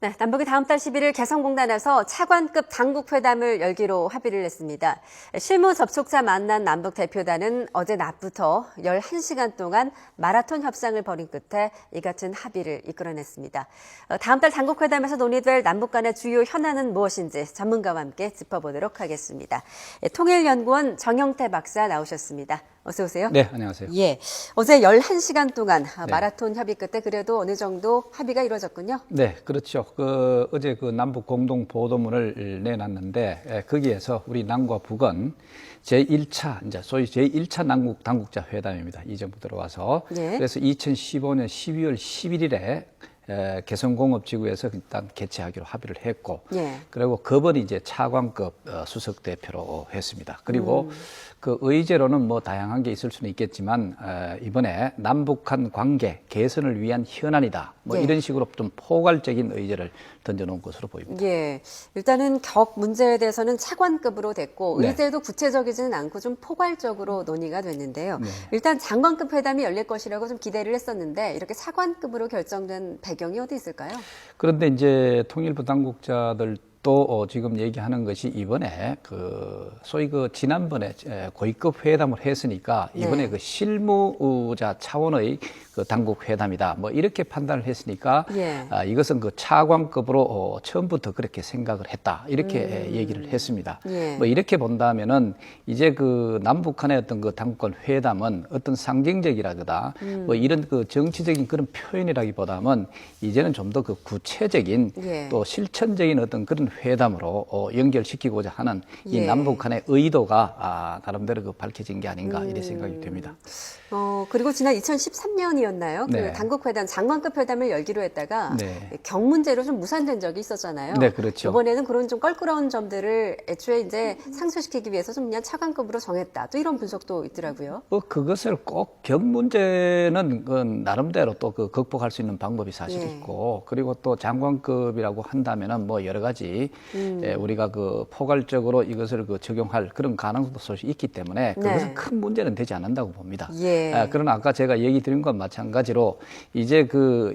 네, 남북이 다음 달 11일 개성공단에서 차관급 당국회담을 열기로 합의를 했습니다. 실무 접촉자 만난 남북 대표단은 어제 낮부터 11시간 동안 마라톤 협상을 벌인 끝에 이 같은 합의를 이끌어냈습니다. 다음 달 당국회담에서 논의될 남북 간의 주요 현안은 무엇인지 전문가와 함께 짚어보도록 하겠습니다. 통일연구원 정영태 박사 나오셨습니다. 어서 오세요. 네, 안녕하세요. 예, 어제 11시간 동안 네. 마라톤 협의 끝에 그래도 어느 정도 합의가 이루어졌군요. 네, 그렇죠. 어제 남북 공동 보도문을 내놨는데 거기에서 우리 남과 북은 제1차 이제 소위 제1차 남북 당국자 회담입니다. 이 정부 들어와서 예. 그래서 2015년 12월 11일에 개성공업지구에서 일단 개최하기로 합의를 했고, 예. 그리고 그번이 이제 차관급 수석 대표로 했습니다. 그리고 그 의제로는 뭐 다양한 게 있을 수는 있겠지만 이번에 남북한 관계 개선을 위한 현안이다. 뭐 예. 이런 식으로 좀 포괄적인 의제를 던져놓은 것으로 보입니다. 예, 일단은 격 문제에 대해서는 차관급으로 됐고 네. 의제도 구체적이지는 않고 좀 포괄적으로 논의가 됐는데요. 네. 일단 장관급 회담이 열릴 것이라고 좀 기대를 했었는데 이렇게 차관급으로 결정된 배경이 어디 있을까요? 그런데 이제 통일부 당국자들 또 지금 얘기하는 것이 이번에 소위 지난번에 고위급 회담을 했으니까 이번에 네. 그 실무자 차원의 그 당국 회담이다. 뭐 이렇게 판단을 했으니까 예. 이것은 그 차관급으로 처음부터 그렇게 생각을 했다. 이렇게 얘기를 했습니다. 예. 뭐 이렇게 본다면은 이제 그 남북한의 어떤 그 당국간 회담은 어떤 상징적이라거나 뭐 이런 그 정치적인 그런 표현이라기보다는 이제는 좀 더 그 구체적인 예. 또 실천적인 어떤 그런 회담으로 연결시키고자 하는 이 예. 남북한의 의도가 나름대로 그 밝혀진 게 아닌가 이런 생각이 듭니다. 그리고 지난 2013년이었나요? 네. 그 당국회담, 장관급 회담을 열기로 했다가 네. 경 문제로 좀 무산된 적이 있었잖아요. 네, 그렇죠. 이번에는 그런 좀 껄끄러운 점들을 애초에 이제 상쇄시키기 위해서 좀 그냥 차관급으로 정했다. 또 이런 분석도 있더라고요. 그것을 꼭 경 문제는 그 나름대로 또 그 극복할 수 있는 방법이 사실 예. 있고, 그리고 또 장관급이라고 한다면은 뭐 여러 가지 우리가 그 포괄적으로 이것을 그 적용할 그런 가능성도 사실 있기 때문에 그것은 네. 큰 문제는 되지 않는다고 봅니다. 예. 그러나 아까 제가 얘기 드린 것과 마찬가지로 이제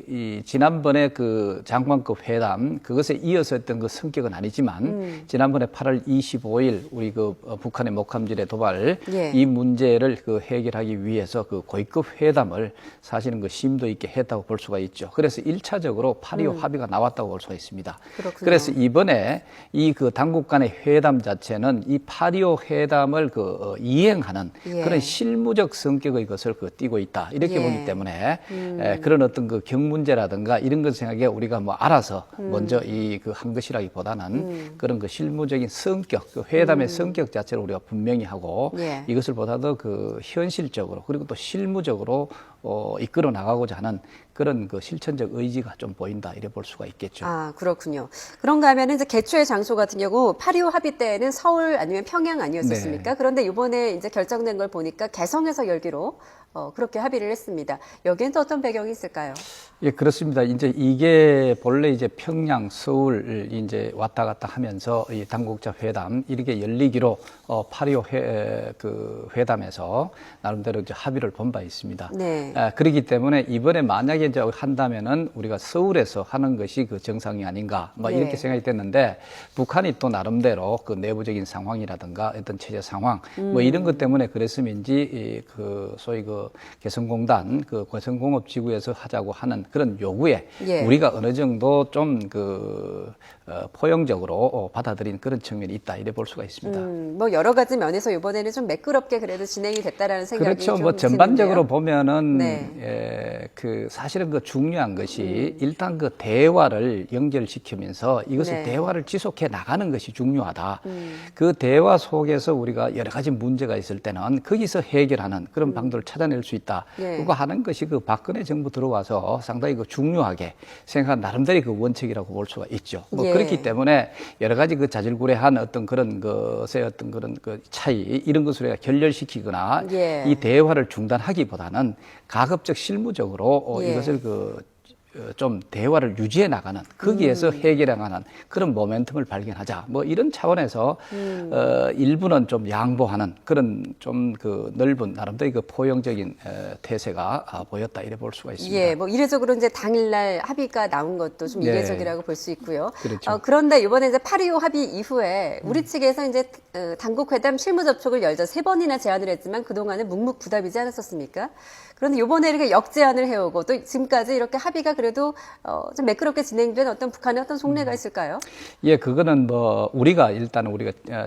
이 지난번에 그 장관급 회담 그것에 이어서 했던 그 성격은 아니지만 지난번에 8월 25일 우리 북한의 목함질의 도발 예. 이 문제를 해결하기 위해서 그 고위급 회담을 사실은 그 심도 있게 했다고 볼 수가 있죠. 그래서 1차적으로 8.25 합의가 나왔다고 볼 수가 있습니다. 그렇군요. 그래서 이번에 이 당국 간의 회담 자체는 이 8.25 회담을 이행하는 예. 그런 실무적 성격의 것을 띠고 있다. 이렇게 예. 보기 때문에 그런 어떤 경 문제라든가 이런 것 생각에 우리가 뭐 알아서 먼저 한 것이라기보다는 그런 실무적인 성격, 회담의 성격 자체를 우리가 분명히 하고 예. 이것을 보다 더 현실적으로 그리고 또 실무적으로 이끌어 나가고자 하는 그런 실천적 의지가 좀 보인다 이래 볼 수가 있겠죠. 아, 그렇군요. 그런가 하면 이제 개최 장소 같은 경우 8.25 합의 때는 서울 아니면 평양 아니었었습니까? 네. 그런데 이번에 이제 결정된 걸 보니까 개성에서 열기로 그렇게 합의를 했습니다. 여기엔 또 어떤 배경이 있을까요? 예, 그렇습니다. 이제 이게 본래 이제 평양, 서울 이제 왔다 갔다 하면서 이 당국자 회담 이렇게 열리기로 8.25 회담에서 나름대로 이제 합의를 본 바 있습니다. 네. 그렇기 때문에 이번에 만약에 이제 한다면은 우리가 서울에서 하는 것이 정상이 아닌가 뭐 네. 이렇게 생각이 됐는데 북한이 또 나름대로 내부적인 상황이라든가 어떤 체제 상황 뭐 이런 것 때문에 그랬음인지 소위 개성공단 개성공업지구에서 하자고 하는 그런 요구에 예. 우리가 어느 정도 좀 포용적으로 받아들인 그런 측면이 있다 이래 볼 수가 있습니다. 뭐 여러 가지 면에서 이번에는 좀 매끄럽게 그래도 진행이 됐다라는 생각이 그렇죠. 좀 뭐 전반적으로 드는데요. 보면은 네. 사실은 중요한 것이 일단 대화를 연결시키면서 이것을 네. 대화를 지속해 나가는 것이 중요하다. 그 대화 속에서 우리가 여러 가지 문제가 있을 때는 거기서 해결하는 그런 방도를 찾아낼 수 있다. 예. 그거 하는 것이 박근혜 정부 들어와서 상당히 중요하게 생각한 나름대로 원칙이라고 볼 수가 있죠. 뭐 예. 그렇기 때문에 여러 가지 자질구레한 어떤 그런 것의 어떤 그런 차이 이런 것을 우리가 결렬시키거나 예. 이 대화를 중단하기보다는 가급적 실무적으로 예. 이것을 좀 대화를 유지해 나가는 거기에서 해결해 나가는 그런 모멘텀을 발견하자. 뭐 이런 차원에서 일부는 좀 양보하는 그런 좀 그 넓은 나름대로 그 포용적인 태세가 보였다 이래 볼 수가 있습니다. 예, 뭐 이례적으로 이제 당일날 합의가 나온 것도 좀 네. 이례적이라고 볼 수 있고요. 그렇죠. 그런데 이번에 이제 8.25 합의 이후에 우리 측에서 이제 당국 회담 실무 접촉을 열자 3번이나 제안을 했지만 그동안은 묵묵부답이지 않았었습니까? 그런데 이번에 이렇게 역제안을 해오고 또 지금까지 이렇게 합의가 그래도 좀 매끄럽게 진행된 어떤 북한의 어떤 속내가 있을까요? 예, 그거는 뭐 우리가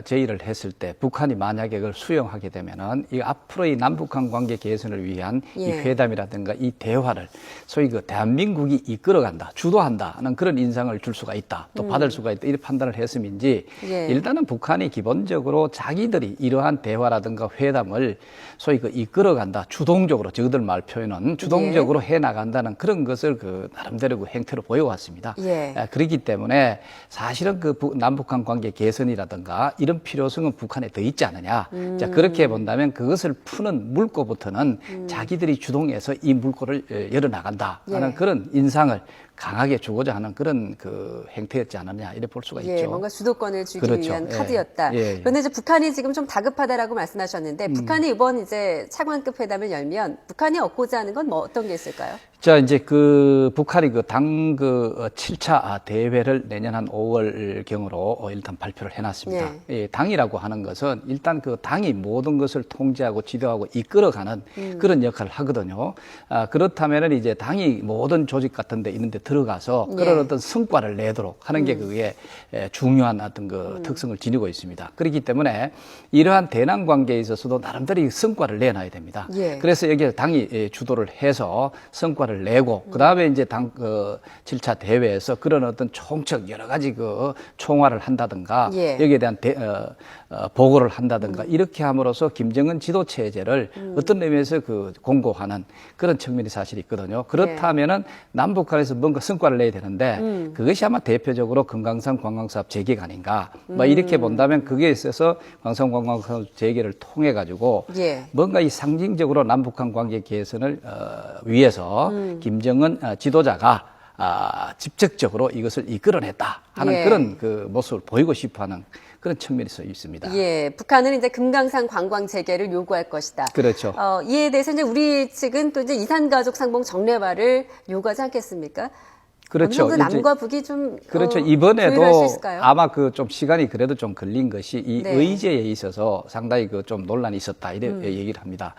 제의를 했을 때 북한이 만약에 그걸 수용하게 되면은 이 앞으로의 남북한 관계 개선을 위한 이 회담이라든가 이 대화를 소위 그 대한민국이 이끌어간다, 주도한다 하는 그런 인상을 줄 수가 있다, 또 받을 수가 있다 이런 판단을 했음인지 일단은 북한이 기본적으로 자기들이 이러한 대화라든가 회담을 소위 그 이끌어간다, 주동적으로 저들 말 표현은 주동적으로 해 나간다는 그런 것을 그 나름대로 그 행태로 보여왔습니다. 그렇기 때문에 사실은 그 남북한 관계 개선이라든가 이런 필요성은 북한에 더 있지 않느냐. 자, 그렇게 본다면 그것을 푸는 물꼬부터는 자기들이 주동해서 이 물꼬를 열어 나간다 하는 그런 인상을 강하게 주고자 하는 그런 그 행태였지 않느냐 이래 볼 수가 있죠. 뭔가 주도권을 주기 그렇죠. 위한 카드였다. 그런데 이제 북한이 지금 좀 다급하다라고 말씀하셨는데 북한이 이번 이제 차관급 회담을 열면 북한이 얻고자 하는 건 뭐 어떤 게 있을까요? 자, 이제 그 북한이 그 당 7차 대회를 내년 한 5월 경으로 일단 발표를 해놨습니다. 예, 당이라고 하는 것은 일단 그 당이 모든 것을 통제하고 지도하고 이끌어가는 그런 역할을 하거든요. 그렇다면은 이제 당이 모든 조직 같은 데 있는 데 들어가서 그런 어떤 성과를 내도록 하는 게 그게 중요한 어떤 그 특성을 지니고 있습니다. 그렇기 때문에 이러한 대남 관계에 있어서도 나름대로 성과를 내놔야 됩니다. 그래서 여기에 당이 주도를 해서 성과를 내고 그다음에 이제 당 7차 대회에서 그런 어떤 총책 여러 가지 그 총화를 한다든가 여기에 대한 보고를 한다든가 이렇게 함으로써 김정은 지도 체제를 어떤 의미에서 그 공고하는 그런 측면이 사실 있거든요. 그렇다면은 남북한에서 뭔가 성과를 내야 되는데 그것이 아마 대표적으로 금강산 관광사업 재개가 아닌가. 뭐 이렇게 본다면 그게 있어서 광산 관광사업 재개를 통해 가지고 뭔가 이 상징적으로 남북한 관계 개선을 위해서 김정은 지도자가 직접적으로 이것을 이끌어냈다 하는 그런 그 모습을 보이고 싶어하는 그런 측면이 있습니다. 북한은 이제 금강산 관광 재개를 요구할 것이다. 그렇죠. 이에 대해서 이제 우리 측은 또 이제 이산가족 상봉 정례화를 요구하지 않겠습니까? 그렇죠. 어느 정도 남과 북이 좀 그렇죠. 조율할 수 이번에도 있을까요? 아마 그 좀 시간이 그래도 좀 걸린 것이 이 의제에 있어서 상당히 그 좀 논란이 있었다 이래 얘기를 합니다.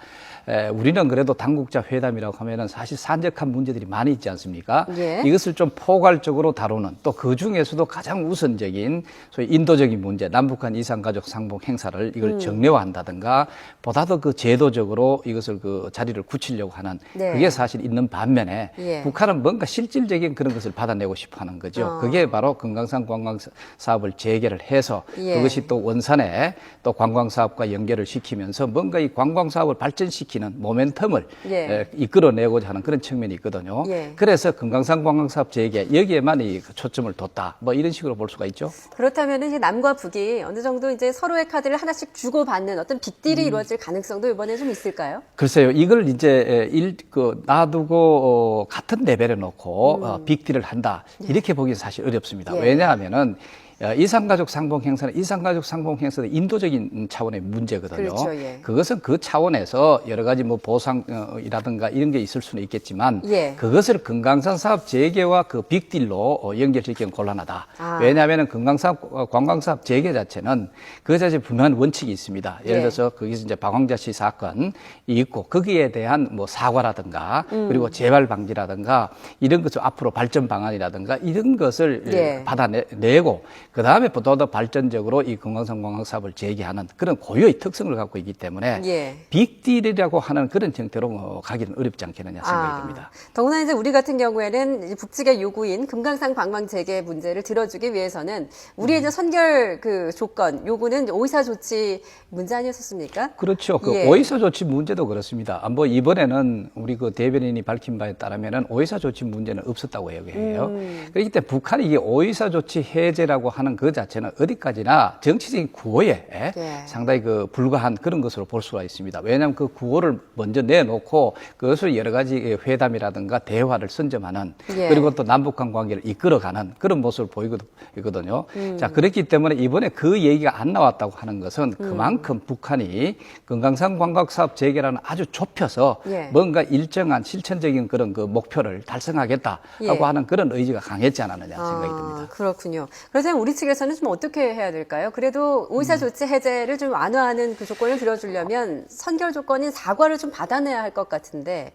우리는 그래도 당국자 회담이라고 하면은 사실 산적한 문제들이 많이 있지 않습니까? 이것을 좀 포괄적으로 다루는 또 그 중에서도 가장 우선적인 소위 인도적인 문제, 남북한 이산가족 상봉 행사를 이걸 정례화한다든가 보다 더 그 제도적으로 이것을 그 자리를 굳히려고 하는 그게 사실 있는 반면에 북한은 뭔가 실질적인 그런 것을 받아내고 싶어 하는 거죠. 그게 바로 금강산 관광 사업을 재개를 해서 그것이 또 원산에 또 관광 사업과 연결을 시키면서 뭔가 이 관광 사업을 발전시키는 모멘텀을 이끌어내고자 하는 그런 측면이 있거든요. 그래서 금강산 관광 사업 재개 여기에만 이 초점을 뒀다. 뭐 이런 식으로 볼 수가 있죠. 그렇다면 이제 남과 북이 어느 정도 이제 서로의 카드를 하나씩 주고받는 어떤 빅딜이 이루어질 가능성도 이번에 좀 있을까요? 글쎄요, 이걸 이제 놔두고 같은 레벨에 놓고 빅딜을 한다 이렇게 보기는 사실 어렵습니다. 왜냐하면은 이산가족 상봉 행사는 이산가족 상봉 행사는 인도적인 차원의 문제거든요. 그것은 그 차원에서 여러 가지 뭐 보상이라든가 이런 게 있을 수는 있겠지만 그것을 금강산 사업 재개와 그 빅딜로 연결시키는 곤란하다. 왜냐하면 금강산 관광 사업 재개 자체는 그 자체 분명한 원칙이 있습니다. 예를 들어서 거기서 이제 박광자씨 사건이 있고 거기에 대한 뭐 사과라든가 그리고 재발 방지라든가 이런 것을 앞으로 발전 방안이라든가 이런 것을 받아내고 그 다음에 보다 더 발전적으로 이 금강산 관광 사업을 재개하는 그런 고유의 특성을 갖고 있기 때문에 빅딜이라고 하는 그런 형태로 가기는 어렵지 않겠느냐 생각이 듭니다. 더구나 이제 우리 같은 경우에는 북측의 요구인 금강산 관광 재개 문제를 들어주기 위해서는 우리의 이제 선결 그 조건 요구는 오이사 조치 문제 아니었습니까? 그렇죠. 그 오이사 조치 문제도 그렇습니다. 뭐 이번에는 우리 그 대변인이 밝힌 바에 따르면은 오이사 조치 문제는 없었다고 얘기해요. 그렇기 때문에 북한이 이게 오이사 조치 해제라고 하는 하는 그 자체는 어디까지나 정치적인 구호에 예. 상당히 그 불과한 그런 것으로 볼 수가 있습니다. 왜냐하면 그 구호를 먼저 내놓고 그것을 여러 가지 회담이라든가 대화를 선점하는 예. 그리고 또 남북 간 관계를 이끌어가는 그런 모습을 보이거든요. 자, 그렇기 때문에 이번에 그 얘기가 안 나왔다고 하는 것은 그만큼 북한이 금강산 관광 사업 재개라는 아주 좁혀서 예. 뭔가 일정한 실천적인 그런 그 목표를 달성하겠다라고 예. 하는 그런 의지가 강했지 않았느냐 생각이 듭니다. 그렇군요. 그렇다면 우리 측에서는 좀 어떻게 해야 될까요? 그래도 의사조치 해제를 좀 완화하는 그 조건을 들어주려면 선결 조건인 사과를 좀 받아내야 할 것 같은데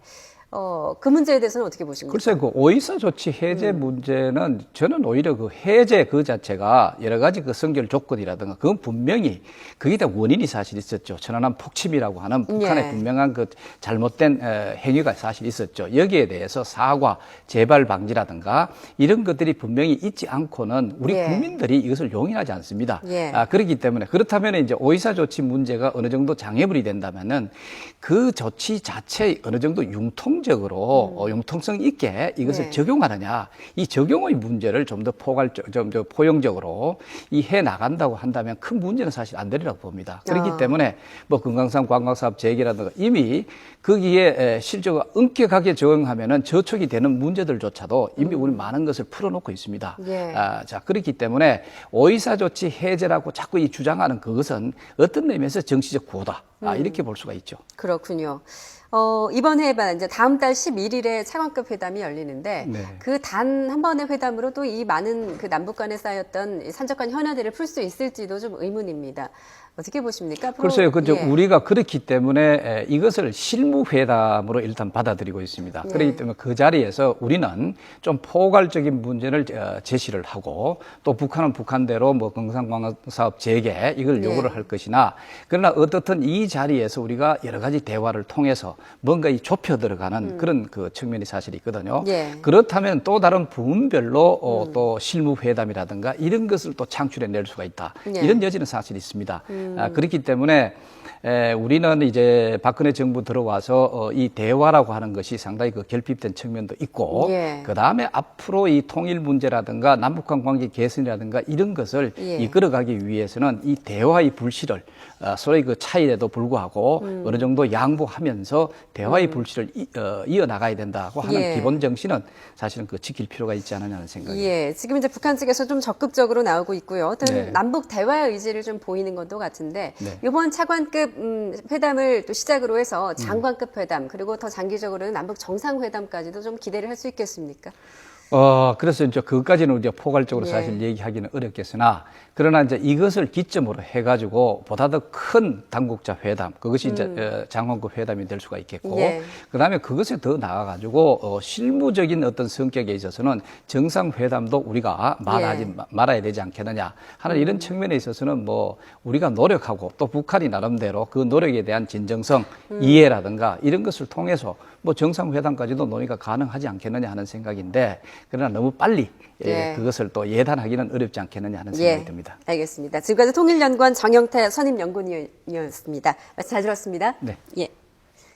그 문제에 대해서는 어떻게 보십니까? 글쎄, 그 오이사 조치 해제 문제는 저는 오히려 그 해제 그 자체가 여러 가지 그 선결 조건이라든가 그건 분명히 그게 다 원인이 사실 있었죠. 천안함 폭침이라고 하는 북한의 예. 분명한 그 잘못된 행위가 사실 있었죠. 여기에 대해서 사과, 재발 방지라든가 이런 것들이 분명히 있지 않고는 우리 예. 국민들이 이것을 용인하지 않습니다. 예. 그렇기 때문에 그렇다면 이제 오이사 조치 문제가 어느 정도 장애물이 된다면은 그 조치 자체의 어느 정도 융통적으로 융통성 있게 이것을 네. 적용하느냐, 이 적용의 문제를 좀 더 포용적으로 이 해 나간다고 한다면 큰 문제는 사실 안 되리라고 봅니다. 그렇기 때문에 뭐 금강산 관광사업 재개라든가 이미 거기에 실제로 엄격하게 적용하면은 저촉이 되는 문제들조차도 이미 우리 많은 것을 풀어놓고 있습니다. 예. 자, 그렇기 때문에 오이사 조치 해제라고 자꾸 이 주장하는 그것은 어떤 의미에서 정치적 구호다. 이렇게 볼 수가 있죠. 그렇군요. 이번 회반 이제 다음 달 11일에 차관급 회담이 열리는데 네. 그 단 한 번의 회담으로 또 이 많은 그 남북 간에 쌓였던 이 산적한 현안들을 풀 수 있을지도 좀 의문입니다. 어떻게 보십니까? 앞으로, 글쎄요, 그죠. 예. 우리가 그렇기 때문에 이것을 실무회담으로 일단 받아들이고 있습니다. 네. 그렇기 때문에 그 자리에서 우리는 좀 포괄적인 문제를 제시를 하고 또 북한은 북한대로 뭐 금강산관광사업 재개 이걸 네. 요구를 할 것이나 그러나 어떻든 이 자리에서 우리가 여러 가지 대화를 통해서 뭔가 이 좁혀 들어가는 그런 그 측면이 사실 있거든요. 예. 그렇다면 또 다른 부분별로 또 실무회담이라든가 이런 것을 또 창출해 낼 수가 있다. 예. 이런 여지는 사실 있습니다. 그렇기 때문에 우리는 이제 박근혜 정부 들어와서 이 대화라고 하는 것이 상당히 그 결핍된 측면도 있고 예. 그 다음에 앞으로 이 통일 문제라든가 남북한 관계 개선이라든가 이런 것을 예. 이끌어가기 위해서는 이 대화의 불씨를 소위 그 차이에도 불구하고 어느 정도 양보하면서 대화의 불씨를 이어나가야 된다고 하는 예. 기본 정신은 사실은 그 지킬 필요가 있지 않느냐는 생각이 예, 지금 이제 북한 측에서 좀 적극적으로 나오고 있고요. 어떤 네. 남북 대화의 의지를 좀 보이는 것도 같은데 네. 이번 차관급 회담을 또 시작으로 해서 장관급 회담 그리고 더 장기적으로는 남북 정상회담까지도 좀 기대를 할 수 있겠습니까? 그래서 이제 그것까지는 이제 포괄적으로 예. 사실 얘기하기는 어렵겠으나, 그러나 이제 이것을 기점으로 해가지고 보다 더 큰 당국자 회담, 그것이 이제 장관급 회담이 될 수가 있겠고, 예. 그 다음에 그것에 더 나아가지고, 실무적인 어떤 성격에 있어서는 정상회담도 우리가 말아야 되지 않겠느냐 하는 이런 측면에 있어서는 뭐 우리가 노력하고 또 북한이 나름대로 그 노력에 대한 진정성, 이해라든가 이런 것을 통해서 뭐 정상회담까지도 논의가 가능하지 않겠느냐 하는 생각인데, 그러나 너무 빨리 예. 그것을 또 예단하기는 어렵지 않겠느냐 하는 생각이 듭니다. 알겠습니다. 지금까지 통일연구원 정영태 선임연구위원이었습니다. 말씀 잘 들었습니다. 네. 예.